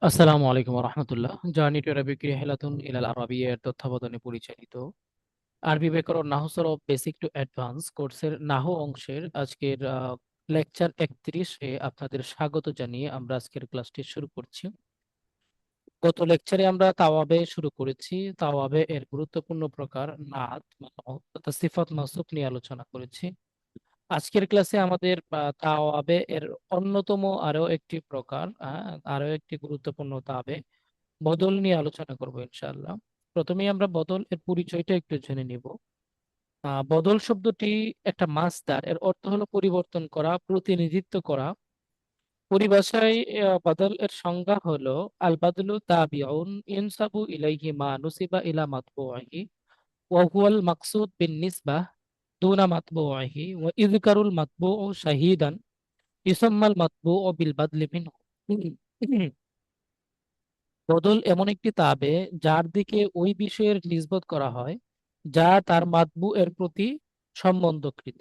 আসসালামু আলাইকুম রহমতুল্লাহ। Journey to Arabic রিহলাতুন ইলাল আরাবিয়া এর তত্ত্বাবধানে পরিচালিত আরবি ব্যাকরণ নাহু সরফ বেসিক টু অ্যাডভান্স কোর্সের নাহু অংশের আজকের লেকচার 31-এ আপনাদের স্বাগত জানিয়ে আমরা আজকের ক্লাসটি শুরু করছি। গত লেকচারে আমরা তাওয়াবে শুরু করেছি। তাওয়াবে এর গুরুত্বপূর্ণ প্রকার নাত তথা সিফাত মাসুফ নিয়ে আলোচনা করেছি। আজকের ক্লাসে আমাদের তাওয়াবে এর অন্যতম আরো একটি প্রকার, আরো একটি গুরুত্বপূর্ণ তাবে বদল নিয়ে আলোচনা করব ইনশাআল্লাহ। প্রথমেই আমরা বদল এর পরিচয়টা একটু জেনে নিব। বদল শব্দটি একটা মাসদার, এর অর্থ হলো পরিবর্তন করা, প্রতিনিধিত্ব করা। পরিভাষায় বদল এর সংজ্ঞা হলো আল বাদলু তাবিউন ইনসাবু ইলাইহি মা নুসিবা ইলা মাতবুইহি ওয়া হুয়াল মাকসুদ বিন নিসবাহ দুনা মাতবুইহি ওয়া ইযকারুল মাতবুউ শাহিদান ইউসাম্মাল মাতবুউ বিল বাদলি মিনহু। বদল এমন একটি তাবে যার দিকে ওই বিষয়ের নিসবত করা হয় যা তার মাতবু এর প্রতি সম্বন্ধকৃত।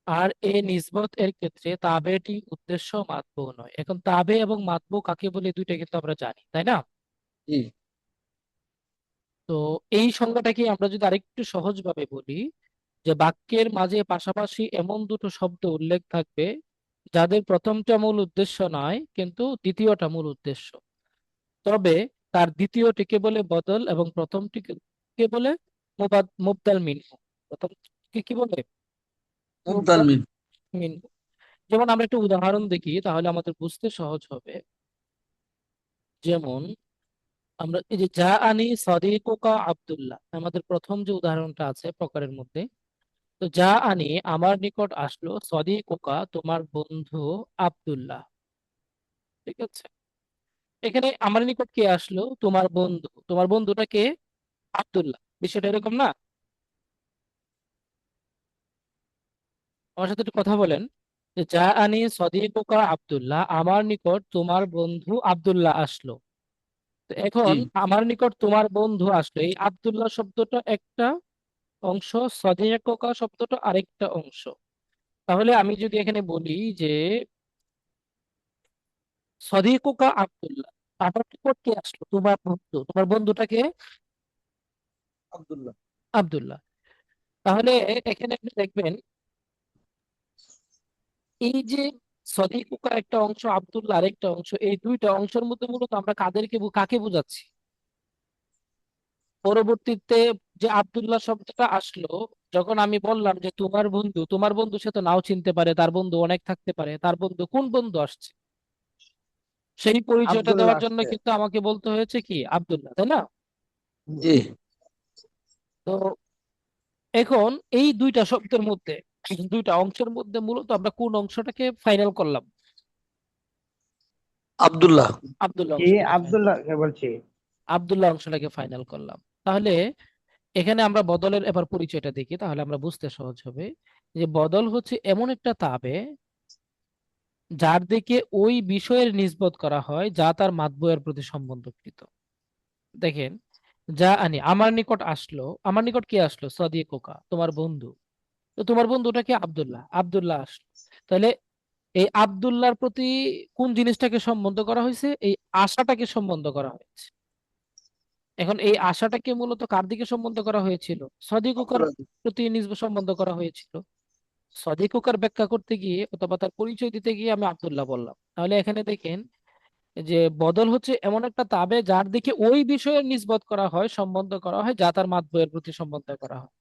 আর এই নিসবত এর ক্ষেত্রে তাবেটি উদ্দেশ্য, মাতবু নয়। এখন তাবে এবং মাতবু কাকে বলে দুইটা কিন্তু আমরা জানি, তাই না? জি। তো এই সংজ্ঞাটাকে আমরা যদি আরেকটু সহজভাবে বলি, যে বাক্যের মাঝে পাশাপাশি এমন দুটো শব্দ উল্লেখ থাকবে যাদের প্রথমটা মূল উদ্দেশ্য নয় কিন্তু দ্বিতীয়টা মূল উদ্দেশ্য, তবে তার দ্বিতীয়টিকে বলে বদল এবং প্রথমটিকে কে বলে মুবদাল মিনহু। প্রথমটিকে কি বলে? মুবদাল মুবদাল মিন। মিনহু। যেমন আমরা একটা উদাহরণ দেখি তাহলে আমাদের বুঝতে সহজ হবে। যেমন আমরা এই যে যা আনি সাদিকুকা আব্দুল্লাহ, আমাদের প্রথম যে উদাহরণটা আছে প্রকারের মধ্যে। তো যা আনি আমার নিকট আসলো, সাদিকুকা তোমার বন্ধু আব্দুল্লাহ। ঠিক আছে, এখানে আমার নিকট কে আসলো? তোমার বন্ধু। তোমার বন্ধুটা কে? আব্দুল্লাহ। বিষয়টা এরকম না? আমার সাথে একটু কথা বলেন। যে যা আনি সদিকুকা আব্দুল্লাহ, আমার নিকট তোমার বন্ধু আব্দুল্লাহ আসলো। তো জি। এখন আমার নিকট তোমার বন্ধু আসলো, এই আব্দুল্লাহ শব্দটা একটা অংশ, সদিকুকা শব্দটা আরেকটা অংশ। তাহলে আমি যদি এখানে বলি যে সদিকুকা আব্দুল্লাহ, আমার নিকট কে আসলো? তোমার বন্ধু। তোমার বন্ধুটাকে আব্দুল্লাহ। আব্দুল্লাহ। তাহলে এখানে আপনি দেখবেন এই যে সদিকুকা একটা অংশ, আব্দুল্লাহ আরেকটা অংশ, এই দুইটা অংশের মধ্যে মূলত আমরা কাকে বোঝাচ্ছি? পরবর্তীতে যে আব্দুল্লাহ শব্দটা আসলো, যখন আমি বললাম যে তোমার বন্ধু, তোমার বন্ধু সে তো নাও চিনতে পারে, তার বন্ধু অনেক থাকতে পারে, তার বন্ধু কোন বন্ধু আসছে, সেই পরিচয়টা আব্দুল্লাহ দেওয়ার জন্য আসছে। কিন্তু আমাকে বলতে হয়েছে কি? আব্দুল্লাহ, তাই না? জি। তো এখন এই দুইটা শব্দের মধ্যে, দুইটা অংশের মধ্যে মূলত আমরা কোন অংশটাকে ফাইনাল করলাম? আব্দুল্লাহ। আব্দুল্লাহ জি, অংশটাকে ফাইনাল, আব্দুল্লাহকে বলছি। আব্দুল্লাহ অংশটাকে ফাইনাল করলাম। তাহলে এখানে আমরা বদলের এবার পরিচয়টা দেখি, তাহলে আমরা বুঝতে সহজ হবে। যে বদল হচ্ছে এমন একটা তাবে যার দিকে ওই বিষয়ের নিসবত করা হয় যা তার মাতবুয়ের প্রতি সম্বন্ধকৃত। দেখেন, যা আনি আমার নিকট আসলো, আমার নিকট কে আসলো? সাদিকুকা তোমার বন্ধু। তো তোমার বন্ধুটাকে আব্দুল্লাহ, আব্দুল্লাহ আসলো। তাহলে এই আব্দুল্লাহর প্রতি কোন জিনিসটাকে সম্বন্ধ করা হয়েছে? এই আশাটাকে সম্বন্ধ করা হয়েছে। এখন এই আশাটাকে মূলত কার দিকে সম্বন্ধ করা হয়েছিল? সাদিকুকার আব্দুল্লাহ। প্রতি সম্বন্ধ করা হয়েছিল। সাদিকুকার ব্যাখ্যা করতে গিয়ে অথবা তার পরিচয় দিতে গিয়ে আমি আব্দুল্লাহ বললাম। তাহলে এখানে দেখেন যে বদল হচ্ছে এমন একটা তাবে যার দিকে ওই বিষয়ের নিসবত করা হয়, সম্বন্ধ করা হয় যা তার মাতবুয়ের প্রতি সম্বন্ধ করা হয়।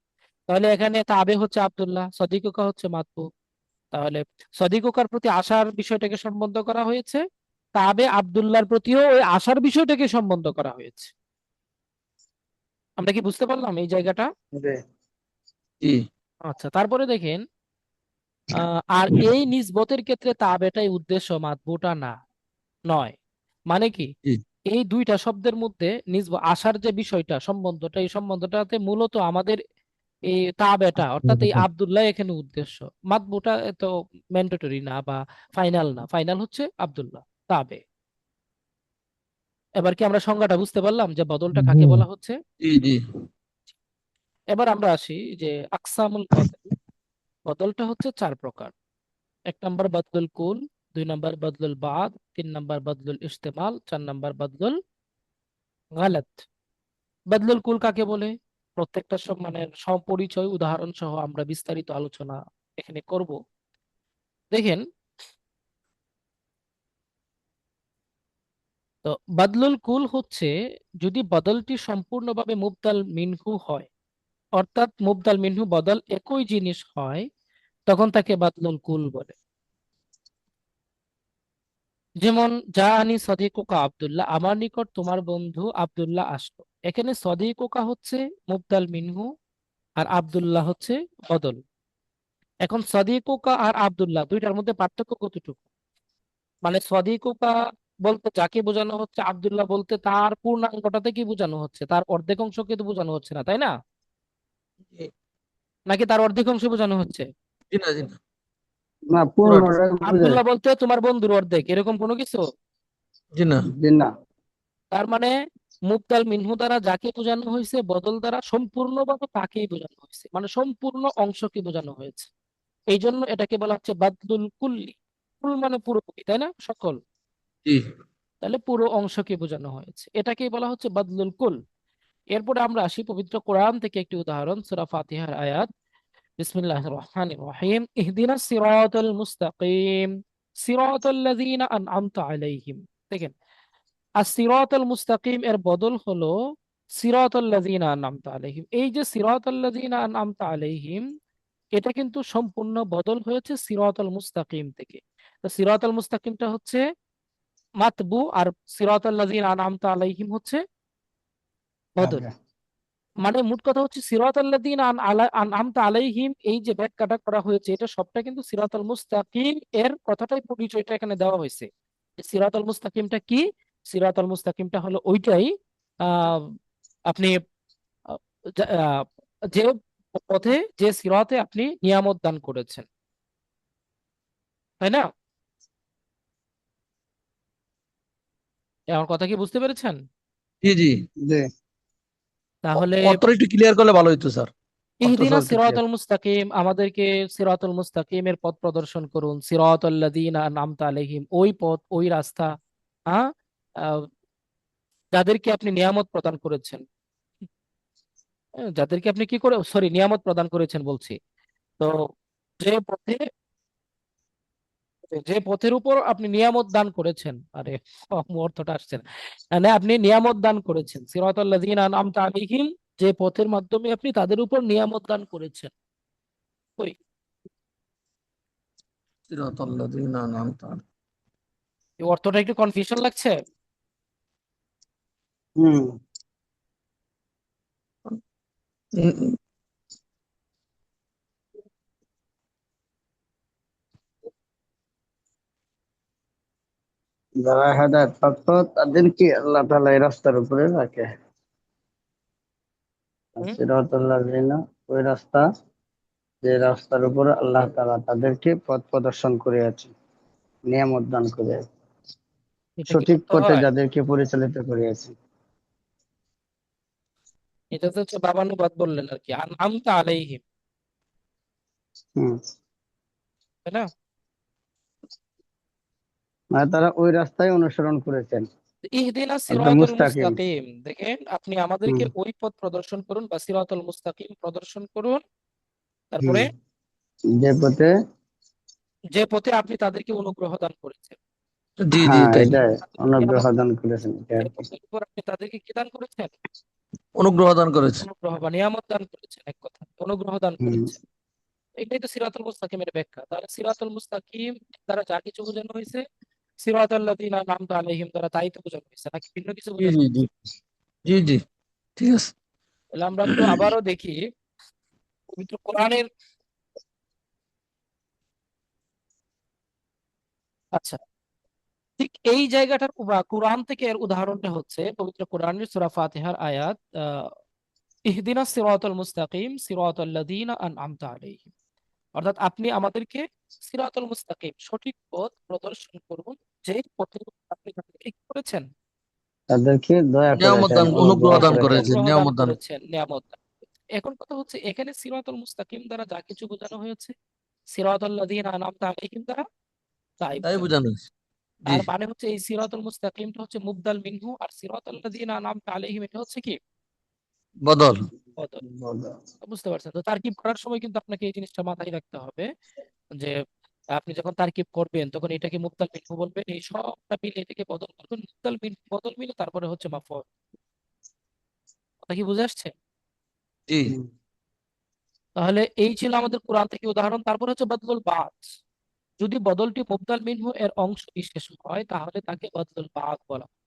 তাহলে এখানে তাবে হচ্ছে আব্দুল্লাহ, সদিকুকা হচ্ছে মাতবু। তাহলে সদিকুকার প্রতি আশার বিষয়টাকে সম্বন্ধ করা হয়েছে, তাবে আব্দুল্লাহর প্রতিও ওই আশার বিষয়টাকে সম্বন্ধ করা হয়েছে। আমরা কি বুঝতে পারলাম এই জায়গাটা? জি। জি। আচ্ছা, তারপরে দেখেন আর এই নিসবতের ক্ষেত্রে তাবেটাই উদ্দেশ্য, মাতবুটা না, নয়। মানে কি? জি। এই দুইটা শব্দের মধ্যে আসার যে বিষয়টা, সম্বন্ধটা, এই সম্বন্ধটাতে মূলত আমাদের এই তাবেটা অর্থাৎ এই আব্দুল্লাহ এখানে উদ্দেশ্য। মাতবুটা তো ম্যান্ডেটরি না বা ফাইনাল না, ফাইনাল হচ্ছে আব্দুল্লাহ, তাবে। এবার কি আমরা সংজ্ঞাটা বুঝতে পারলাম যে বদলটা কাকে বলা হচ্ছে? জি। জি। এবার আমরা আসি যে আকসামুল বদল। বদলটা হচ্ছে চার প্রকার। এক নাম্বার বদলুল কুল, দুই নাম্বার বদলুল বাদ, তিন নাম্বার বদলুল ইস্তেমাল, চার নাম্বার বদলুল গালাত। বদলুল কুল কাকে বলে? প্রত্যেকটা সব মানে পরিচয় উদাহরণ সহ আমরা বিস্তারিত আলোচনা এখানে করব। দেখেন, তো বদলুল কুল হচ্ছে যদি বদলটি সম্পূর্ণভাবে মুবদাল মিনহু হয়, অর্থাৎ মুবদাল মিনহু বদল একই জিনিস হয়, তখন তাকে বদলুল কুল বলে। যেমন যা আনি সদিকুকা আব্দুল্লাহ, আমার নিকট তোমার বন্ধু আব্দুল্লাহ আসলো। এখানে সদিকুকা হচ্ছে মুবদাল মিনহু আর আব্দুল্লাহ হচ্ছে বদল। এখন সদিকুকা আর আব্দুল্লাহ দুইটার মধ্যে পার্থক্য কতটুকু? মানে সদিকুকা বলতে যাকে বোঝানো হচ্ছে, আব্দুল্লাহ বলতে তার পূর্ণাঙ্গটাতে কি বোঝানো হচ্ছে? তার অর্ধেক অংশকে তো বোঝানো হচ্ছে না, তাই না? জি। নাকি তার অর্ধেক অংশ বোঝানো হচ্ছে? জি না, জি না। না, পুরাটা। পূর্ণটাই বোঝায়। আব্দুল্লাহ বলতে তোমার বন্ধুর অর্ধেক, এরকম কোনো কিছু? জি না। জি না। তার মানে মুবদাল মিনহু দ্বারা যাকে বোঝানো হয়েছে, বদল দ্বারা সম্পূর্ণভাবে তাকেই বোঝানো হয়েছে, মানে সম্পূর্ণ অংশকে বোঝানো হয়েছে। এই জন্য এটাকে বলা হচ্ছে বাদলুল কুল্লি। কুল মানে পুরোপুরি, তাই না? সকল। জি তাহলে পুরো অংশকে বোঝানো হয়েছে, এটাকেই বলা হচ্ছে বাদলুল কুল। এরপরে আমরা আসি পবিত্র কোরআন থেকে একটি উদাহরণ, সূরা ফাতিহার আয়াত। বিসমিল্লাহির রহমানির রহিম, ইহদিনাস সিরাতাল মুস্তাকিম সিরাতাল লাযীনা আনআমতা আলাইহিম। দেখেন, আর-সিরাতাল মুস্তাকিম এর বদল হলো সিরাতাল লাযীনা আনআমতা আলাইহিম। এই যে সিরাতাল লাযীনা আনআমতা আলাইহিম, এটা কিন্তু সম্পূর্ণ বদল হয়েছে সিরাতাল মুস্তাকিম থেকে। তো সিরাতাল মুস্তাকিমটা হচ্ছে মাতবু, আর সিরাতাল লাযীনা আনআমতা আলাইহিম হচ্ছে বদল। আগে। মানে মোট কথা হচ্ছে সিরাতাল লাযীনা আনআমতা আলাইহিম, এই যে ব্যাখ্যাটা করা হয়েছে এটা সবটা কিন্তু সিরাতাল মুস্তাকিম এর কথাটাই, পরিচয়টা এখানে দেওয়া হয়েছে। সিরাতাল মুস্তাকিমটা কি? সিরাতাল মুস্তাকিমটা হলো ওইটাই, আহ আপনি আহ, আহ, যে পথে, যে সিরাতে আপনি নিয়ামত দান করেছেন, তাই না? আমার কথা কি বুঝতে পেরেছেন? জি। জি। জি। তাহলে অতটা একটু ক্লিয়ার করলে ভালো হতো স্যার। অর্থ ইহদিনা সহ একটু ক্লিয়ার। সিরাতাল মুস্তাকিম, আমাদেরকে সিরাতুল মুস্তাকিমের পথ প্রদর্শন করুন। সিরাতাল লাযীনা আনআমতা আলাইহিম, ওই পথ, ওই রাস্তা, হ্যাঁ, আহ, যাদেরকে আপনি নিয়ামত প্রদান করেছেন। যাদেরকে আপনি কি করে, সরি, নিয়ামত প্রদান করেছেন বলছি। তো যে পথে, যে পথের উপর আপনি নিয়ামত দান করেছেন, আরে অর্থটা আসছে না। মানে আপনি নিয়ামত দান করেছেন, সিরাতাল লাযীনা আনআমতা আলাইহিম, যে পথের মাধ্যমে আপনি তাদের উপর নিয়ামত দান করেছেন। ওই সিরাতাল্লাযীনা আনআমতা এই অর্থটা একটু কনফিউশন লাগছে? হুম। আলাইহিম। যারা হেদায়েত প্রাপ্ত তাদেরকে আল্লাহ তাআলা এই রাস্তার উপরে রাখে। আর হুম? সিরাতাল লাযীনা, ওই রাস্তা, যে রাস্তার উপর আল্লাহ তাআলা তাদেরকে পথ প্রদর্শন করিয়াছে, নিয়ামত দান করিয়াছে, এটা কি সঠিক অর্থ পথে হয়? যাদেরকে পরিচালিত করিয়াছে। এটা তো হচ্ছে বাবানুবাদ বললেন আর কি, আনআমতা আলাইহিম, হুম। তাই না? মানে তারা ওই রাস্তায় অনুসরণ করেছেন, ইহদিনা অর্থাৎ সিরাতুল মুস্তাকিম। মুস্তাকিম, দেখেন আপনি আমাদেরকে হুম। ওই পথ প্রদর্শন করুন, বা সিরাতুল মুস্তাকিম প্রদর্শন করুন। হুম। তারপরে যে পথে, যে পথে আপনি তাদেরকে অনুগ্রহ দান করেছেন, জি জি, হ্যাঁ, এটাই। এটাই তাদেরকে অনুগ্রহ নিয়ামত, দান করেছেন, এটা যে আর কি। পথের উপর আপনি তাদেরকে কি দান করেছেন? অনুগ্রহ দান করেছে। অনুগ্রহ বা নিয়ামত দান করেছেন, এক কথা অনুগ্রহ দান হুম। করেছেন। এটাই তো সিরাতুল মুস্তাকিমের ব্যাখ্যা। তাহলে সিরাতুল মুস্তাকিম দ্বারা যা কিছু বোঝানো হয়েছে, সিরাতাল লাযীনা আনআমতা আলাইহিম দ্বারা তাই তো বোঝানো হয়েছে, নাকি ভিন্ন কিছু জি বোঝানো জি জি। হয়েছে? জি জি। ঠিক আছে। তাহলে আমরা একটু আবারও দেখি পবিত্র কোরআনের। আচ্ছা, ঠিক এই জায়গাটার কোরআন থেকে এর উদাহরণটা হচ্ছে পবিত্র কোরআনের সূরা ফাতিহার আয়াত, ইহদিনাস সিরাতাল মুস্তাকিম সিরাতাল লাযীনা আনআমতা আলাইহিম। অর্থাৎ আপনি আমাদেরকে সিরাতাল মুস্তাকিম, সঠিক পথ প্রদর্শন করুন, যে পথের উপর আপনি তাদেরকে কি করেছেন? তাদেরকে দয়া নিয়ামত করেছেন, দান, অনুগ্রহ অনুগ্রহ হ্যাঁ, দান করেছেন। করেছে, অনুগ্রহ দান নিয়ামত দান। করেছেন, নিয়ামত দান করেছেন। এখন কথা হচ্ছে এখানে সিরাতাল মুস্তাকিম দ্বারা যা কিছু বোঝানো হয়েছে, সিরাতাল লাযীনা আনআমতা আলাইহিম দ্বারা তাই তাই বোঝানো বোঝানো হয়েছে। জি, তার মানে হচ্ছে এই সিরাতুল মুস্তাকিমটা হচ্ছে মুবদাল মিনহু, আর সিরাতাল লাযিনা আনআমতা আলাইহিম এটা হচ্ছে কি বদল। বদল। বলো। বুঝতে পারছেন? তো তারকিব করার সময় কিন্তু আপনাকে এই জিনিসটা মাথায় রাখতে হবে যে আপনি যখন তারকিব করবেন তখন এটাকে মুবদাল মিনহু বলবেন, এই সবটা মিলে এটাকে বদল করবেন, মুবদাল মিনহু বদল মিলে তারপরে হচ্ছে মাফউল। কথা কি বুঝে আসছে? জি, হুম। তাহলে এই ছিল আমাদের কোরআন থেকে উদাহরণ। তারপর হচ্ছে বদলুল বাদ। যদি বদলটি মুবদাল মিনহু এর অংশ বিশেষ হয় তাহলে তাকে বদলুল বাদ বলা হয়।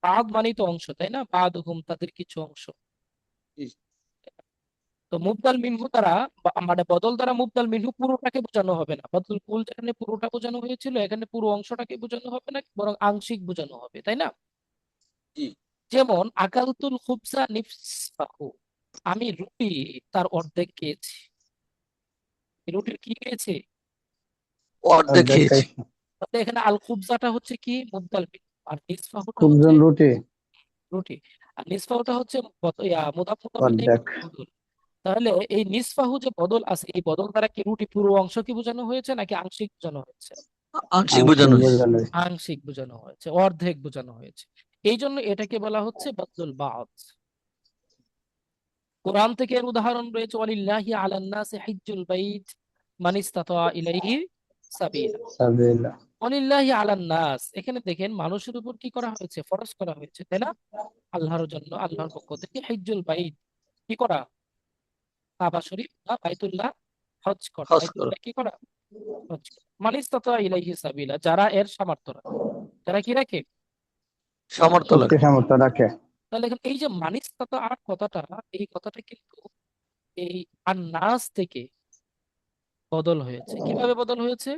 বাদ মানেই তো অংশ, তাই না? বাদ হুম, তাদের কিছু অংশ। জি। তো মুবদাল মিনহু দ্বারা মানে বদল দ্বারা মুবদাল মিনহু পুরোটাকে বোঝানো হবে না। বদল কুল যেখানে পুরোটা বোঝানো হয়েছিল, এখানে পুরো অংশটাকে বোঝানো হবে না, বরং আংশিক বোঝানো হবে, তাই না? জি। যেমন আকালতুল খুবজা নিসফাহু, আমি রুটি তার অর্ধেক খেয়েছি। রুটির কি খেয়েছি? অর্ধেক অর্ধেক খেয়েছি। খাইছি। তাহলে এখানে আল খুবজাটা হচ্ছে কি মুবদাল মিনহু, আর নিসফাহুটা খুব হচ্ছে জন রুটি রুটি। আর নিসফাহুটা হচ্ছে মুদাফ মুদাফ ইলাইহি অর্ধেক। বদল। তাহলে এই নিসফাহু যে বদল আছে, এই বদল দ্বারা কি রুটি পুরো অংশ কি বোঝানো হয়েছে নাকি আংশিক বোঝানো হয়েছে? আংশিক আংশিক বোঝানো হয়েছে। বোঝানো। আংশিক বোঝানো হয়েছে, অর্ধেক বোঝানো হয়েছে। এই জন্য এটাকে বলা হচ্ছে বদলুল বাদ। কোরআন থেকে এর উদাহরণ রয়েছে, ওয়ালিল্লাহি আলান নাসি হিজ্জুল বাইত মান ইসতাতা ইলাইহি সাবিলা। সাবিলা। ওয়ালিল্লাহি আলান নাস, এখানে দেখেন মানুষের উপর কি করা হয়েছে? ফরজ করা হয়েছে, তাই না? আল্লাহর জন্য, আল্লাহর পক্ষ থেকে হিজ্জুল বাইত কি করা? কাবা শরীফ বা বাইতুল্লাহ হজ করা। হজ করো। বাইতুল্লাহ কি করা? হজ করা। মান ইসতাতা ইলাইহি সাবিলা, যারা এর সামর্থ্য রাখে। যারা কি রাখে? সামর্থ্য শক্তি লাগে। সামর্থ্য রাখে। তাহলে এখানে এই যে মানিস্তাতা আর কথাটা, এই কথাটা কিন্তু এই আন্নাস থেকে বদল হয়েছে। কিভাবে বদল হয়েছে?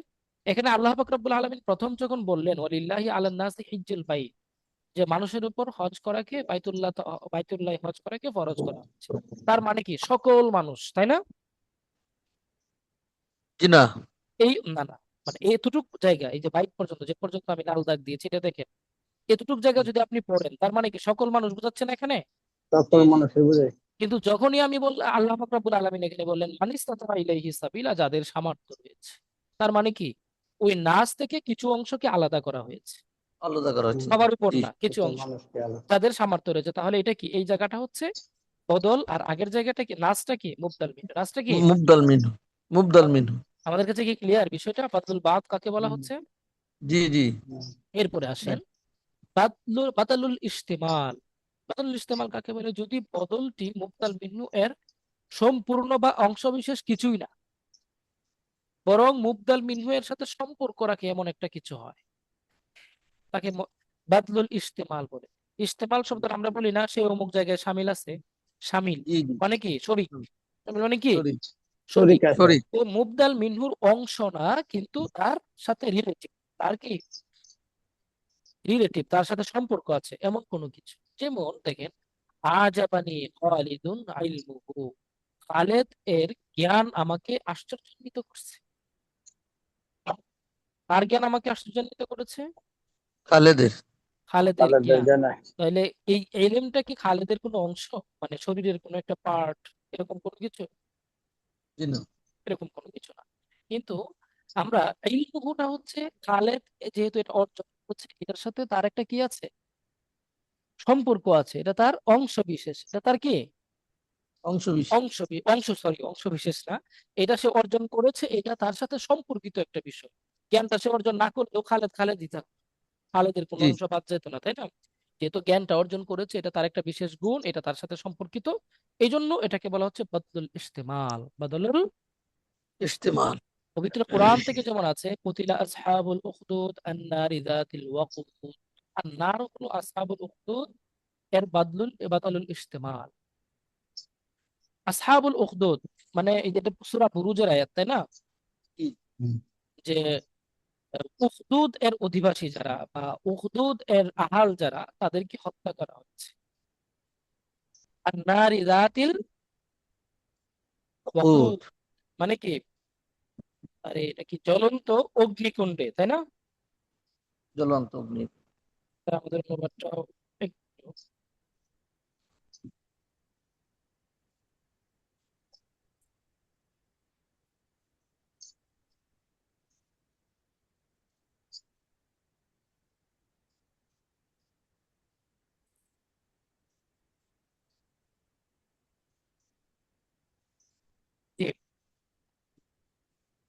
এখানে আল্লাহ পাক রব্বুল আলামিন প্রথম যখন বললেন ওয়ালিল্লাহি আলান নাসি হিজ্জুল বাইত, যে মানুষের উপর হজ করাকে বাইতুল্লাহ হজ করাকে ফরজ করা হচ্ছে, তার মানে কি সকল মানুষ, তাই না? জি না। এই না না, মানে এতটুক জায়গা, এই যে বাইত পর্যন্ত, যে পর্যন্ত আমি লাল দাগ দিয়েছি এটা দেখেন, এতটুক জায়গা যদি আপনি পড়েন তার মানে কি সকল মানুষ বোঝাচ্ছে না এখানে? জি, সকল জি। মানুষের বুঝে। কিন্তু যখনই আমি বললাম, আল্লাহ পাক রব্বুল আলামিন এখানে বললেন মানিস্তাতা ইলাইহি সাবিলা, যাদের সামর্থ্য রয়েছে, তার মানে কি ওই নাস থেকে কিছু অংশকে আলাদা করা হয়েছে, আলাদা করা হচ্ছে। সবার উপর জি। না, কিছু সকল অংশ মানুষকে আলো। যাদের সামর্থ্য রয়েছে। তাহলে এটা কি, এই জায়গাটা হচ্ছে বদল, আর আগের জায়গাটা কি, নাসটা কি মুবদাল মিনহু, নাসটা কি? মুবদাল মিনহু। মুবদাল মিনহু। আমাদের কাছে কি ক্লিয়ার বিষয়টা? বাদলুল বাদ কাকে বলা হুম, হচ্ছে? জি, জি। হুম। এরপরে আসেন বাদালুল ইস্তেমাল। বাদালুল ইস্তেমাল কাকে বলে? যদি বদলটি মুবদাল মিনহু এর সম্পূর্ণ বা অংশবিশেষ কিছুই না, বরং মুবদাল মিনহু এর সাথে সম্পর্ক রাখে এমন একটা কিছু হয়, তাকে বাদলুল ইস্তেমাল বলে। ইস্তেমাল শব্দটা আমরা বলি না সে অমুক জায়গায় শামিল আছে, শামিল জি, জি। মানে কি শরীক, হুম। শামিল মানে কি সরি। শরীক। শরীক আছে। সরি। তো মুবদাল মিনহুর অংশ না, কিন্তু তার সাথে রিলেটিভ, তার কি রিলেটিভ, তার সাথে সম্পর্ক আছে এমন কোনো কিছু। যেমন দেখেন, আজাবানি খালিদুন ইলমুহু, খালেদ এর জ্ঞান আমাকে আশ্চর্যান্বিত করছে। কার জ্ঞান আমাকে আশ্চর্যান্বিত করেছে? খালেদের। খালেদের তাদের জ্ঞান। জানায়। তাহলে এই এলেমটা কি খালেদের কোনো অংশ, মানে শরীরের কোনো একটা পার্ট, এরকম কোনো কিছু? জি না। এরকম কোনো কিছু না। কিন্তু আমরা ইলমুহুটা হচ্ছে খালেদ যেহেতু এটা অর্জন করছে, এটার সাথে তার একটা কি আছে? সম্পর্ক আছে, এটা তার অংশ বিশেষ, এটা তার কি অংশ বিশেষ। অংশ বিশেষ না, এটা সে অর্জন করেছে, এটা তার সাথে সম্পর্কিত একটা বিষয়। জ্ঞানটা সে অর্জন না করলেও খালেদ খালেদই থাকতো, খালেদের কোনো জি। অংশ বাদ যেত না, তাই না? যেহেতু জ্ঞানটা অর্জন করেছে, এটা তার একটা বিশেষ গুণ, এটা তার সাথে সম্পর্কিত, এই জন্য এটাকে বলা হচ্ছে বদলুল ইস্তেমাল, বদলুল। ইস্তেমাল। পবিত্র কোরআন থেকে যেমন আছে কুতিলা আসহাবুল উখদুদ আন্নারি যাতিল ওয়াকুদ, আন্নার হলো আসহাবুল উখদুদ, এর বাদলুল ইস্তেমাল। আসহাবুল উখদুদ মানে এই যেটা সূরা বুরুজের আয়াত, তাই না? জি। হুম। যে উখদুদ এর অধিবাসী যারা বা উখদুদ এর আহাল যারা, তাদেরকে হত্যা করা হচ্ছে। আর নারী জাতিল খুব ওয়াকুদ মানে কি? আরে এটা কি জ্বলন্ত অগ্নিকুণ্ডে, তাই না? জ্বলন্ত অগ্নি। তা আমাদের অনুবাদটাও একটু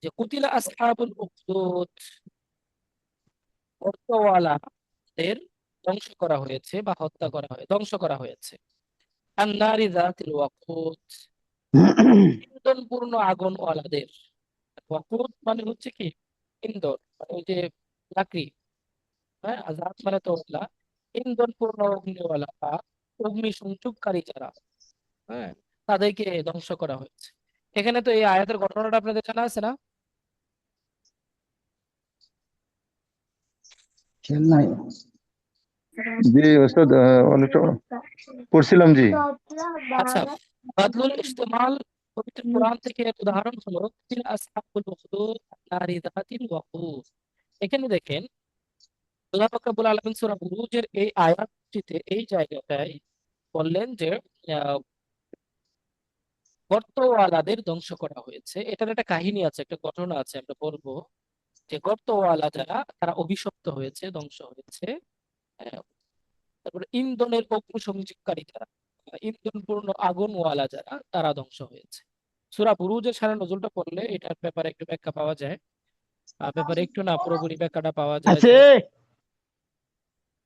যে কুতিলা আসহাবুল উখদুদ, অর্থওয়ালাদের ধ্বংস করা হয়েছে বা হত্যা করা হয়েছে, ধ্বংস করা হয়েছে। আন্নারি যাতিল ওয়াকুদ, ইন্ধনপূর্ণ আগুনওয়ালাদের। ওয়াকুদ মানে হচ্ছে কি, ইন্ধন, মানে ওই যে লাকড়ি। হ্যাঁ, আর জাত মানে তো ওগুলা ইন্ধনপূর্ণ অগ্নিওয়ালা বা অগ্নি সংযোগকারী যারা, হ্যাঁ, তাদেরকে ধ্বংস করা হয়েছে। এখানে তো এই আয়াতের ঘটনাটা আপনাদের জানা আছে না? খেয়াল নাই। জি ওস্তাদ, অনেকটা পড়ছিলাম জি। আচ্ছা, বাদলুল ইস্তেমাল পবিত্র কোরআন থেকে এর উদাহরণ হলো তিল আসহাবুল উখদুদ নারি যাতিল ওয়াকুদ। এখানে দেখেন আল্লাহ পাক রব্বুল আলামিন সূরা বুরুজের এই আয়াতটিতে এই জায়গাটায় বললেন যে আহ, গর্তওয়ালাদের ধ্বংস করা হয়েছে। এটার একটা কাহিনী আছে, একটা ঘটনা আছে, আমরা বলবো যে গর্তওয়ালা যারা তারা অভিশপ্ত হয়েছে, ধ্বংস হয়েছে। আহ, তারপরে ইন্ধনের অগ্নিসংযোগকারী যারা, ইন্ধনপূর্ণ আগুনওয়ালা যারা, তারা ধ্বংস হয়েছে। সূরা বুরুজের সারা নজরুলটা পড়লে এটার ব্যাপারে একটু ব্যাখ্যা পাওয়া যায়। ব্যাপারে একটু না, পুরোপুরি ব্যাখ্যাটা পাওয়া যায় আছে। যে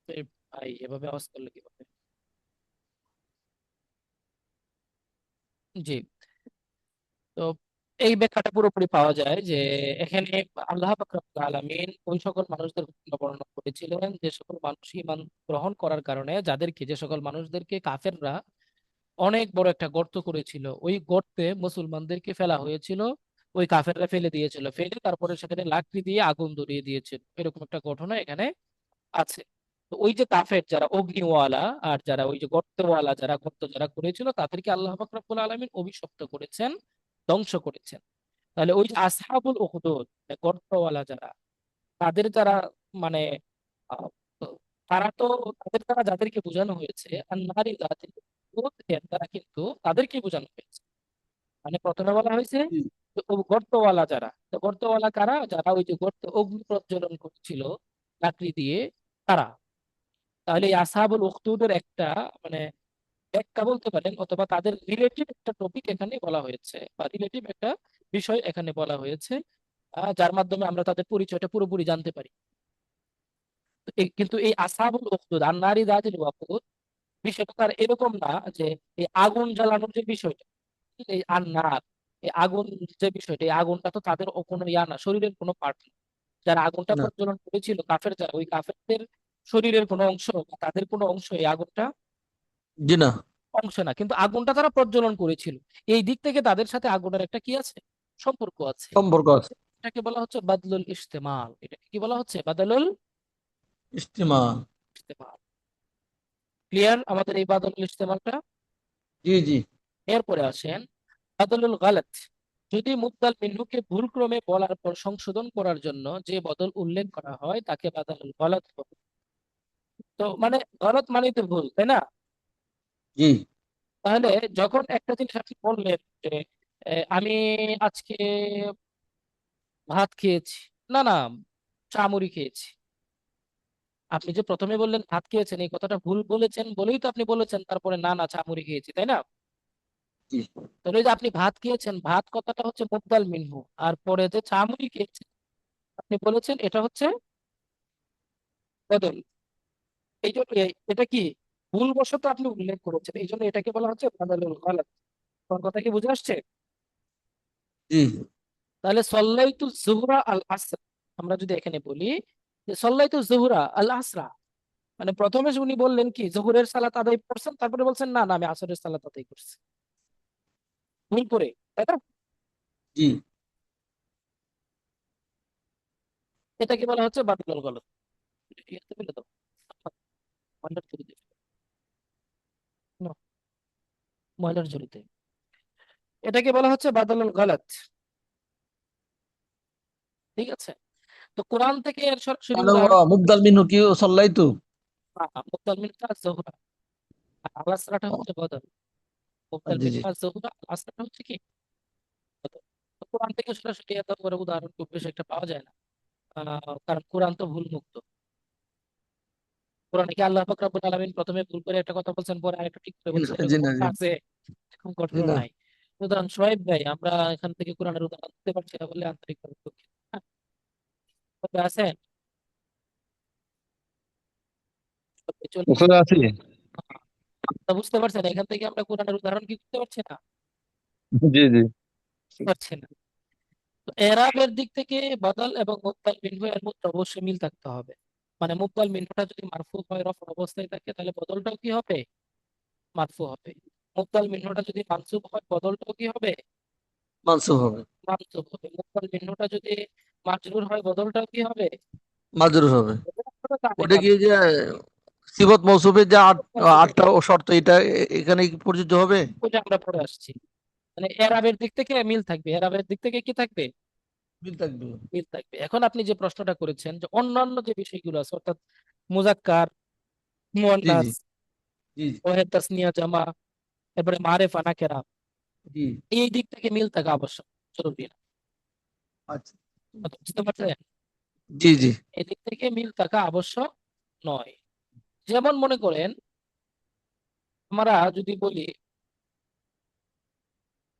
এই ভাই এভাবে আওয়াজ করলে কিভাবে? জি। তো এই ব্যাখ্যাটা পুরোপুরি পাওয়া যায় যে এখানে আল্লাহ পাক রব্বুল আলামিন ওই সকল মানুষদের ঘটনা বর্ণনা করেছিলেন যে সকল মানুষ ঈমান গ্রহণ করার কারণে, যে সকল মানুষদেরকে কাফেররা অনেক বড় একটা গর্ত করেছিল, ওই গর্তে মুসলমানদেরকে ফেলা হয়েছিল। ওই কাফেররা ফেলে দিয়েছিল, ফেলে তারপরে সেখানে লাকড়ি দিয়ে আগুন ধরিয়ে দিয়েছিল। এরকম একটা ঘটনা এখানে আছে। তো ওই যে কাফের যারা অগ্নিওয়ালা আর যারা ওই যে গর্তওয়ালা যারা, গর্ত যারা করেছিল, তাদেরকে আল্লাহ পাক রব্বুল আলামিন অভিশপ্ত করেছেন, ধ্বংস করেছেন। তাহলে ওই যে আসহাবুল উখদুদ, গর্তওয়ালা যারা, তাদের যারা মানে আহ, তারা তো, তাদের দ্বারা যাদেরকে বোঝানো হয়েছে আর নারী জাতির উখদুদ, এর দ্বারা কিন্তু তাদেরকে বোঝানো হয়েছে। মানে প্রথমে বলা হয়েছে জি। যে ও গর্তওয়ালা যারা, তো গর্তওয়ালা কারা? যারা ওই যে গর্তে অগ্নি প্রজ্বলন করছিল লাকড়ি দিয়ে, তারা। তাহলে এই আসহাবুল উখদুদের একটা মানে ব্যাখ্যা বলতে পারেন, অথবা তাদের রিলেটিভ একটা টপিক এখানে বলা হয়েছে, বা রিলেটিভ একটা বিষয় এখানে বলা হয়েছে, যার মাধ্যমে আমরা তাদের পরিচয়টা পুরোপুরি জানতে পারি। তো কিন্তু এই আসহাবুল উখদুদ আর নারী জাতিল ওয়াকুদ বিষয়টা তার এরকম না যে এই আগুন জ্বালানোর যে বিষয়টা, এই আন্নার, এই আগুন যে বিষয়টা, এই আগুনটা তো তাদের কোনো ইয়া না, শরীরের কোনো পার্ট না। যারা আগুনটা না। প্রজ্বলন করেছিল কাফের যারা, ওই কাফেরদের শরীরের কোনো অংশ বা তাদের কোনো অংশ এই আগুনটা জি না। অংশ না, কিন্তু আগুনটা তারা প্রজ্বলন করেছিল। এই দিক থেকে তাদের সাথে আগুনের একটা কি আছে, সম্পর্ক আছে। সম্পর্ক আছে। এটাকে বলা হচ্ছে বাদলুল ইস্তেমাল। এটাকে কি বলা হচ্ছে? বাদলুল ইস্তেমাল। ইস্তেমাল। ক্লিয়ার আমাদের এই বাদলুল ইস্তেমালটা? জি জি। এরপরে আসেন বাদলুল গালাত। যদি মুবদাল মিনহুকে ভুল ক্রমে বলার পর সংশোধন করার জন্য যে বদল উল্লেখ করা হয় তাকে বাদলুল গালাত বলে। তো মানে গলত মানে তো ভুল, তাই না? জি। তাহলে যখন একটা জিনিস আপনি বললেন যে আমি আজকে ভাত খেয়েছি, না না, চা মুড়ি খেয়েছি। আপনি যে প্রথমে বললেন ভাত খেয়েছেন, এই কথাটা ভুল বলেছেন বলেই তো আপনি বলেছেন তারপরে না না চা মুড়ি খেয়েছি, তাই না? জি। তাহলে এই যে আপনি ভাত খেয়েছেন, ভাত কথাটা হচ্ছে মুবদাল মিনহু, আর পরে যে চা মুড়ি খেয়েছেন আপনি বলেছেন এটা হচ্ছে বদল। এই জন্য এটা কি ভুলবশত আপনি উল্লেখ করেছেন, এই জন্য এটাকে বলা হচ্ছে বাদালুল গালাত। তোমার কথা কি বুঝে আসছে? জি। তাহলে সল্লাইতু জুহরা আল আসর, আমরা যদি এখানে বলি যে সল্লাইতু জুহরা আল আসরা, মানে প্রথমে উনি বললেন কি জোহরের সালাত আদায় করছেন, তারপরে বলছেন না না আমি আসরের সালাত আদায় করছি, ভুল করে, তাই না? জি। এটাকে বলা হচ্ছে বাতিল গলত। ইয়াতে ফেলে দাও, ময়লার ঝুড়িতে ফেলে দাও। নাও, ময়লার ঝুড়িতে। এটাকে বলা হচ্ছে বাদলুল গলত। ঠিক আছে? তো কোরআন থেকে এর সরাসরি মানে উদাহরণ মুবদাল মিনহু কি সাল্লাইতু? মুবতাল মিনহা জোহরা, আর আল আসরাটা হচ্ছে বদল। মুবতাল জি জি। মিনহা জোহরা, আল আসরাটা হচ্ছে কি বদল। তো কোরআন থেকে সরাসরি এত বড় উদাহরণ খুব বেশি একটা পাওয়া যায় না, কারণ কোরআন তো ভুল মুক্ত। কোরআনে কি আল্লাহ পাক রব্বুল আলামিন প্রথমে ভুল করে একটা কথা বলছেন, পরে আরেকটা ঠিক করে জি না বলছেন, জি এরকম না জি। আছে? এরকম জি ঘটনা না। নাই। উদাহরণ সোহাইব ভাই, আমরা এখান থেকে কোরআনের উদাহরণ দিতে পারছি না বলে আন্তরিকভাবে দুঃখিত। হ্যাঁ, তবে আছেন তবে চলে আসেন। আসলে আছি। তা বুঝতে পারছেন এখান থেকে আমরা কোরআনের উদাহরণ কি করতে পারছি না? জি জি। পারছি না। তো এরাবের দিক থেকে বদল এবং মুবদাল মিনহু এর মধ্যে অবশ্যই মিল থাকতে হবে। মানে মুবদাল মিনহুটা যদি মারফু হয়, রফ অবস্থায় থাকে, তাহলে বদলটাও কি হবে? মারফু হবে। মুবদাল মিনহুটা যদি মানসুব হয়, বদলটাও কি হবে? মানসুব হবে, মানসুব হবে। মুবদাল মিনহুটা যদি মাজরুর হয়, বদলটাও কি হবে? মাজরুর হবে। বদলটা তো আগে ওটা কি যে সিফত মৌসুফের যে আটটা ও শর্ত, এটা এখানে কি প্রযোজ্য হবে? ওইটা আমরা পড়ে আসছি। মানে এরাবের দিক থেকে মিল থাকবে, এরাবের দিক থেকে কি থাকবে? মিল থাকবে। মিল থাকবে। এখন আপনি যে প্রশ্নটা করেছেন যে অন্যান্য যে বিষয়গুলো আছে, অর্থাৎ মুজাক্কার, জি জি মুয়ান্নাস, জি ওয়াহেদ, তাসনিয়া, জামা, এরপরে মারেফা, নাকেরা, জি। এই দিক থেকে মিল থাকা আবশ্যক, জরুরি না। আচ্ছা। কথা বুঝতে পারছেন? জি জি। এই দিক থেকে মিল থাকা আবশ্যক নয়। যেমন মনে করেন, আমরা যদি বলি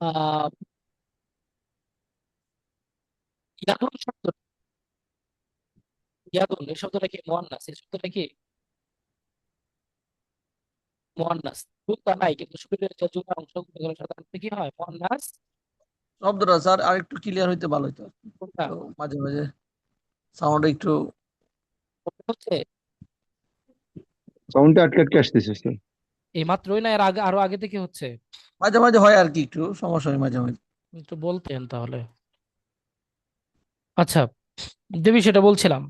আহ ইয়াদুন শব্দ, ইয়াদুন এই শব্দটা কি মুয়ান্নাস? এই শব্দটা কি মুয়ান্নাস? জুতা নাই, কিন্তু শরীরের যে জুতা অংশগুলো সাধারণত কি হয়? মুয়ান্নাস। শব্দটা স্যার আর একটু ক্লিয়ার হইতে ভালো হতো। কোনটা? তো মাঝে মাঝে সাউন্ড একটু কোনটা হচ্ছে? সাউন্ডটা আটকে আটকে আসতেছে স্যার। এই মাত্রই না, এর আগে আরো আগে থেকে হচ্ছে? মাঝে মাঝে হয় আর কি, একটু সমস্যা হয় মাঝে মাঝে। একটু বলতেন তাহলে। আচ্ছা, যে বিষয়টা বলছিলাম,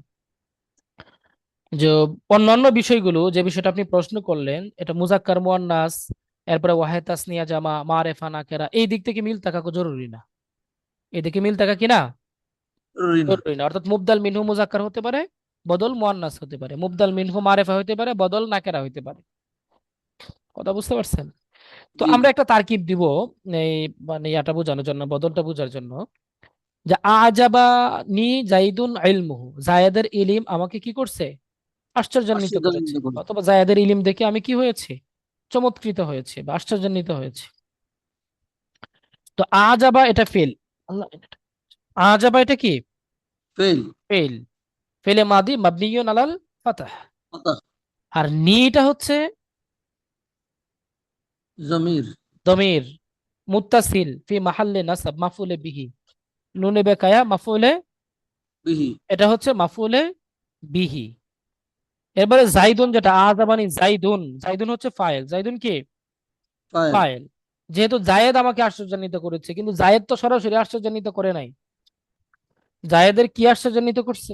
যে অন্যান্য বিষয়গুলো, যে বিষয়টা আপনি প্রশ্ন করলেন, এটা মুজাক্কার, মুয়ান্নাস, এরপরে ওয়াহেদ, তাসনিয়া, জামা, মারেফা, নাকেরা, এই দিক থেকে মিল থাকা জরুরি না। এদিকে মিল থাকা কি না? জরুরি না। জরুরি না। অর্থাৎ মুবদাল মিনহু মুজাক্কার হতে পারে, বদল মুয়ান্নাস হতে পারে। মুবদাল মিনহু মারেফা হতে পারে, বদল নাকেরা হতে পারে। কথা বুঝতে পারছেন? তো জি আমরা একটা তারকিব দিব এই, মানে ইয়াটা বোঝানোর জন্য, বদলটা বোঝার জন্য, যে আজাবা নি জাইদুন ইলমুহু, জায়েদের ইলিম আমাকে কি করছে? আশ্চর্যান্বিত করেছে। আশ্চর্য করে। অথবা জায়েদের ইলিম দেখে আমি কি হয়েছে? চমৎকৃত হয়েছে বা আশ্চর্যান্বিত হয়েছে। তো আজাবা এটা ফেল। আল্লাহ, আজাবা এটা কি? ফেল। ফেল। ফেলে মাদি মাবনিয়ুন আলাল ফাতাহ। কথা। আর নিটা হচ্ছে জমির। দমির মুত্তাসিল ফি মাহাল্লে নাসাব মাফুলে বিহি, নুনে বেকায়া মাফুলে, বিহি। এটা হচ্ছে মাফুলে বিহি। এবারে জাইদুন, যেটা আজাবানি জাইদুন, জাইদুন হচ্ছে ফাইল, জাইদুন কি? ফাইল। ফাইল। যেহেতু জায়েদ আমাকে আশ্চর্যান্বিত করেছে, কিন্তু জায়েদ তো সরাসরি আশ্চর্যান্বিত করে নাই। জায়েদের কি আশ্চর্যান্বিত করছে?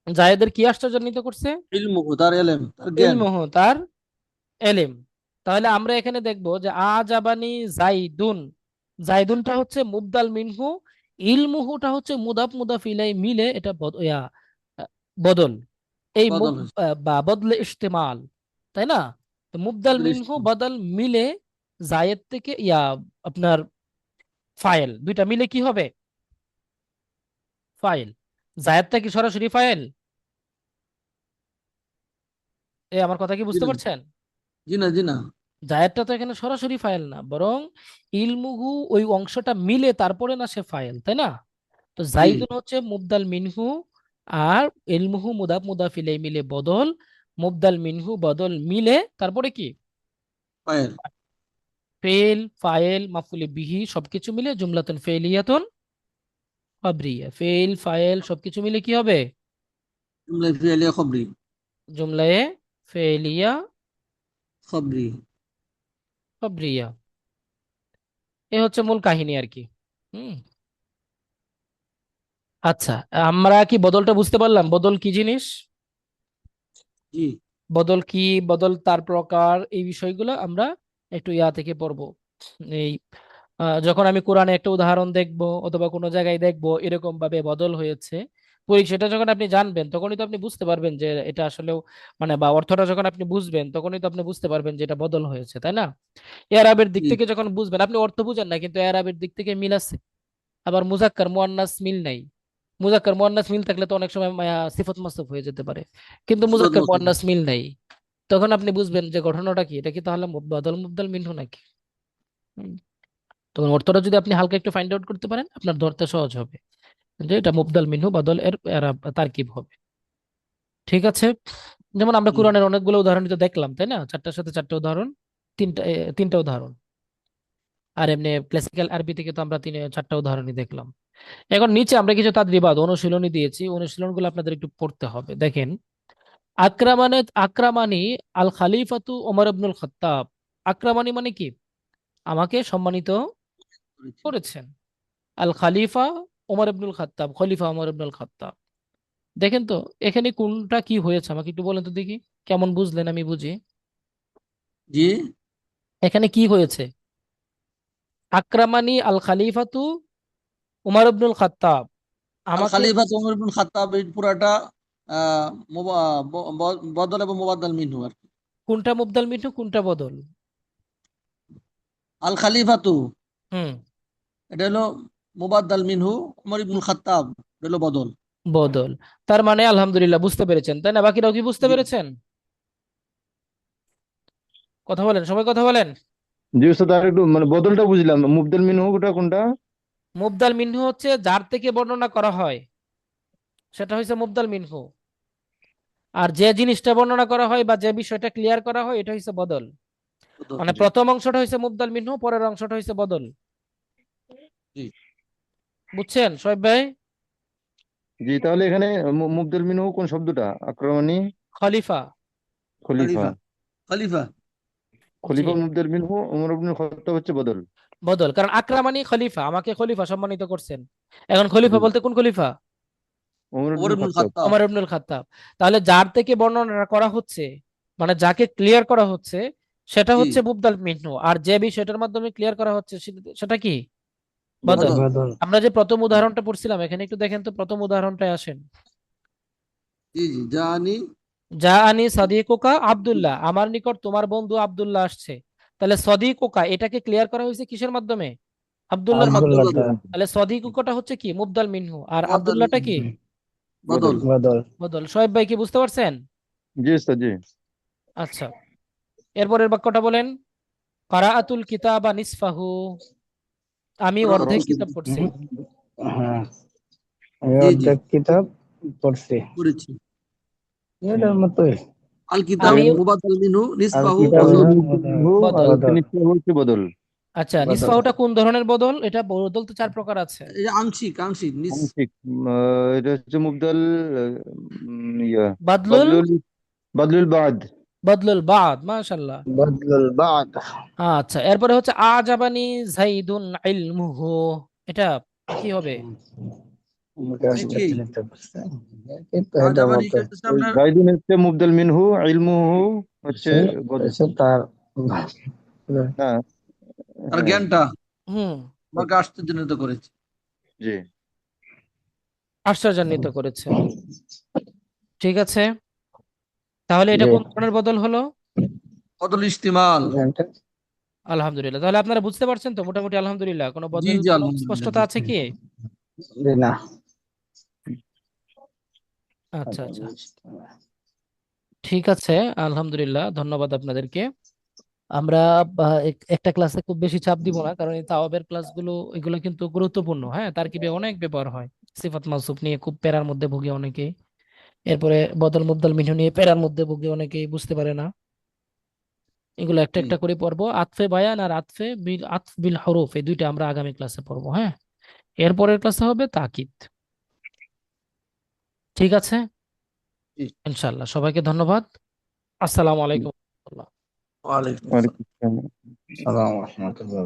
জায়েদের কি আশ্চর্যান্বিত করছে? ইলমুহু, তার এলেম, তার জ্ঞান। ইলমুহু, তার এলেম। তাহলে আমরা এখানে দেখবো যে আজাবানি জাইদুন, জাইদুনটা হচ্ছে মুবদাল মিনহু, ইলমুহুটা হচ্ছে মুদাফ মুদাফ ইলাই মিলে এটা বদল। এই বদল হয়েছে। বা বদলে ইস্তেমাল, তাই না? তো মুবদাল বদল মিনহু বদল মিলে জায়েদ থেকে আপনার ফাইল, দুইটা মিলে কি হবে? ফাইল। জায়েদটা কি সরাসরি ফাইল? আমার কথা কি জি বুঝতে না পারছেন? জি না জি না। জায়েদটা তো এখানে সরাসরি ফাইল না, বরং ইলমুহু ওই অংশটা মিলে তারপরে না সে ফাইল, তাই না? তো জি। জাইদুন হচ্ছে মুবদাল মিনহু, আর ইলমুহু মুদাফ মুদাফ ইলাই মিলে বদল, মুবদাল মিনহু বদল মিলে তারপরে কি? ফাইল। ফেল, ফাইল, মাফুলে বিহি সবকিছু মিলে জুমলাতুন ফেলিয়াতুন খাবরিয়া। ফেল, ফাইল সবকিছু মিলে কি হবে? জুমলা ফি'লিয়া খবরি। জুমলায়ে ফেলিয়া খবরি। খাবরিয়া। এ হচ্ছে মূল কাহিনী আর কি। হুম। আচ্ছা, আমরা কি বদলটা বুঝতে পারলাম? বদল কি জিনিস, জি বদল কি, বদল তার প্রকার, এই বিষয়গুলো আমরা একটু ইয়া থেকে পড়বো। এই যখন আমি কোরআনে একটা উদাহরণ দেখব অথবা কোনো জায়গায় দেখব এরকম ভাবে বদল হয়েছে, সেটা যখন আপনি জানবেন তখনই তো আপনি বুঝতে পারবেন যে এটা আসলেও, মানে বা অর্থটা যখন আপনি বুঝবেন তখনই তো আপনি বুঝতে পারবেন যে এটা বদল হয়েছে, তাই না? এরাবের দিক জি। থেকে যখন বুঝবেন, আপনি অর্থ বুঝেন না কিন্তু এরাবের দিক থেকে মিল আছে। আবার মুজাক্কার মুয়ান্নাস মিল নাই। মুজাক্কার মুয়ান্নাস মিল থাকলে তো অনেক সময় সিফত মাসুফ হয়ে যেতে পারে, কিন্তু সিফাত মুজাক্কার মৌসুফ। মুয়ান্নাস মিল নাই। তখন আপনি বুঝবেন যে ঘটনাটা কি, এটা কি তাহলে বদল মুবদাল মিনহু নাকি? হুম। তো অর্থটা যদি আপনি হালকা একটু ফাইন্ড আউট করতে পারেন আপনার ধরতে সহজ হবে যে এটা মুবদাল মিনহু বদল এর তারকিব হবে। ঠিক আছে, যেমন আমরা জি কোরআনের অনেকগুলো উদাহরণ তো দেখলাম তাই না, চারটার সাথে চারটা উদাহরণ, তিনটা উদাহরণ। আর এমনি ক্লাসিক্যাল আরবি থেকে তো আমরা চারটা উদাহরণই দেখলাম। এখন নিচে আমরা কিছু তাদরিবাত অনুশীলনী দিয়েছি, অনুশীলনগুলো আপনাদের একটু পড়তে হবে। দেখেন, আক্রামানি আল খালিফাতু ওমর ইবনুল খাত্তাব। আক্রামানি মানে কি? আমাকে সম্মানিত করেছি। করেছেন। আল খালিফা ওমর ইবনুল খাত্তাব, খলিফা ওমর ইবনুল খাত্তাব। দেখেন তো এখানে কোনটা কি হয়েছে আমাকে একটু বলেন তো দেখি, কেমন বুঝলেন আমি বুঝি। জি এখানে কি হয়েছে? আক্রামানি আল খালিফাতু উমর ইবনুল খাত্তাব, আল আমাকে। খালিফা ওমর ইবনুল খাত্তাব এই পুরাটা বদল এবং মুবাদ্দাল মিনহু আর কি। কোনটা মুবদাল মিঠু কোনটা বদল? আল খালিফাতু হুম, এটা হলো মুবাদ্দাল মিনহু, ওমর ইবনুল খাত্তাব এটা হলো বদল। বদল। তার মানে আলহামদুলিল্লাহ বুঝতে পেরেছেন তাই না? বাকিরাও কি বুঝতে জি পেরেছেন? কথা বলেন, সবাই কথা বলেন। জি উস্তাদ, আর একটু মানে বদলটা বুঝলাম, মুবদল মিনহু ওটা কোনটা? মুবদাল মিনহু হচ্ছে যার থেকে বর্ণনা করা হয়, সেটা হচ্ছে মুবদাল মিনহু। আর যে জিনিসটা বর্ণনা করা হয় বা যে বিষয়টা ক্লিয়ার করা হয় এটা হচ্ছে বদল। বদল, মানে জি প্রথম অংশটা হচ্ছে মুবদাল মিনহু, পরের অংশটা হচ্ছে বদল। জি বুঝছেন শোয়েব ভাই? জি, তাহলে এখানে মুবদল মিনহু কোন শব্দটা? আক্রমণী, খলিফা। খলিফা। খলিফা। খলিফা জি, খলিফা মুবদল মিনহু, ওমর ইবনুল খাত্তাব হচ্ছে বদল। বদল, কারণ আকরামানি খলিফা, আমাকে খলিফা সম্মানিত করছেন। এখন খলিফা জি, বলতে কোন খলিফা? ওমর ওমর ইবনুল ইবনুল খাত্তাব। খাত্তাব। ওমর ইবনুল খাত্তাব। তাহলে যার থেকে বর্ণনা করা হচ্ছে, মানে যাকে ক্লিয়ার করা হচ্ছে, সেটা জি হচ্ছে মুবদাল মিনহু। আর যে বিষয়টার মাধ্যমে ক্লিয়ার করা হচ্ছে সেটা কি? বদল। বদল। বদল। বদল। আমরা যে প্রথম উদাহরণটা পড়ছিলাম এখানে একটু দেখেন তো, প্রথম উদাহরণটায় আসেন। জি জি জানি। যা আনি সাদিকুকা আব্দুল্লাহ, আমার নিকট তোমার বন্ধু আব্দুল্লাহ আসছে। তাহলে সদিকুকা এটাকে ক্লিয়ার করা হয়েছে কিসের মাধ্যমে? আব্দুল্লাহর মাধ্যমে। আব্দুল্লাহ আব্দুল্লাহ দ্বারা। তাহলে সদিকুকাটা হচ্ছে কি? মুবদাল মিনহু। আর মুবাদ্দাল আব্দুল্লাহটা কি? মিনহু বদল। বদল। বদল। বদল। শোয়েব ভাই কি বুঝতে পারছেন? জি উস্তাদ, জি। আচ্ছা, এরপরের বাক্যটা বলেন। কারাআতুল কিতাবা নিসফাহু, আমি অর্ধেক করাতুল কিতাব কিতাব। পড়ছি। হ্যাঁ, আমি জি জি অর্ধেক কিতাব পড়ছি। পড়েছি। এটার মতোই। আল কিতাব আমি মুবাদ্দাল মিনহু আল নিসফাহু কিতাব বদল। মিনহু বদল। অর্ধেক বদল। নিশ্চয় হচ্ছে বদল। আচ্ছা, বদল। নিসফাহুটা কোন ধরনের বদল? এটা বদল তো চার প্রকার আছে। এটা আংশিক আংশিক আংশিক। এটা হচ্ছে মুবদল, ইয়া, বাদলুল, বদলুল, বদলুল বাদ। বদলুল বাদ, মাশাআল্লাহ। বদলুল বাদ। আচ্ছা, এরপরে হচ্ছে আজাবানি জাইদুন ইলমুহু, এটা কি হবে? আমাকে এটা আসলে কি চিনতে পারছে। কিন্তু এটার আজাবানি মতোই। হচ্ছে আপনার জাইদুন হচ্ছে মুবদল মিনহু, ইলমুহু হচ্ছে সে বদল। সে তার না, তার হ্যাঁ, জ্ঞানটা হুম, আমাকে আশ্চর্যান্বিত করেছে। জি আশ্চর্যান্বিত করেছে। ঠিক আছে, তাহলে এটা যে কোন ধরনের বদল হলো? বদল ইস্তিমাল। জ্ঞানটা। আলহামদুলিল্লাহ, তাহলে আপনারা বুঝতে পারছেন তো মোটামুটি? আলহামদুলিল্লাহ, কোনো জি বদল, জি কোনো আলহামদুলিল্লাহ স্পষ্টতা আছে বুঝছি। কি? যে না। আচ্ছা আচ্ছা, ঠিক আছে, আলহামদুলিল্লাহ, ধন্যবাদ আপনাদেরকে। আমরা একটা ক্লাসে খুব বেশি চাপ দিব না, কারণ এই তাওয়াবের ক্লাসগুলো এগুলো কিন্তু গুরুত্বপূর্ণ। হ্যাঁ, তারকিবে অনেক ব্যবহার হয়। সিফাত মাউসুফ নিয়ে খুব প্যারার মধ্যে ভুগে অনেকেই। এরপরে বদল মুবদল মিনহু নিয়ে প্যারার মধ্যে ভুগে অনেকেই, বুঝতে পারে না। এগুলো একটা জি একটা করে পড়বো। আতফে বায়ান আর আতফ বিল হরফ, এই দুইটা আমরা আগামী ক্লাসে পড়বো। হ্যাঁ, এরপরের ক্লাসে হবে তাকিদ। ঠিক আছে, জি। ইনশাআল্লাহ। সবাইকে ধন্যবাদ। আসসালামু আলাইকুম। ওয়ালাইকুম আসসালাম। ওয়ালাইকুম আসসালাম। সালাম রহমতুল্লাহ।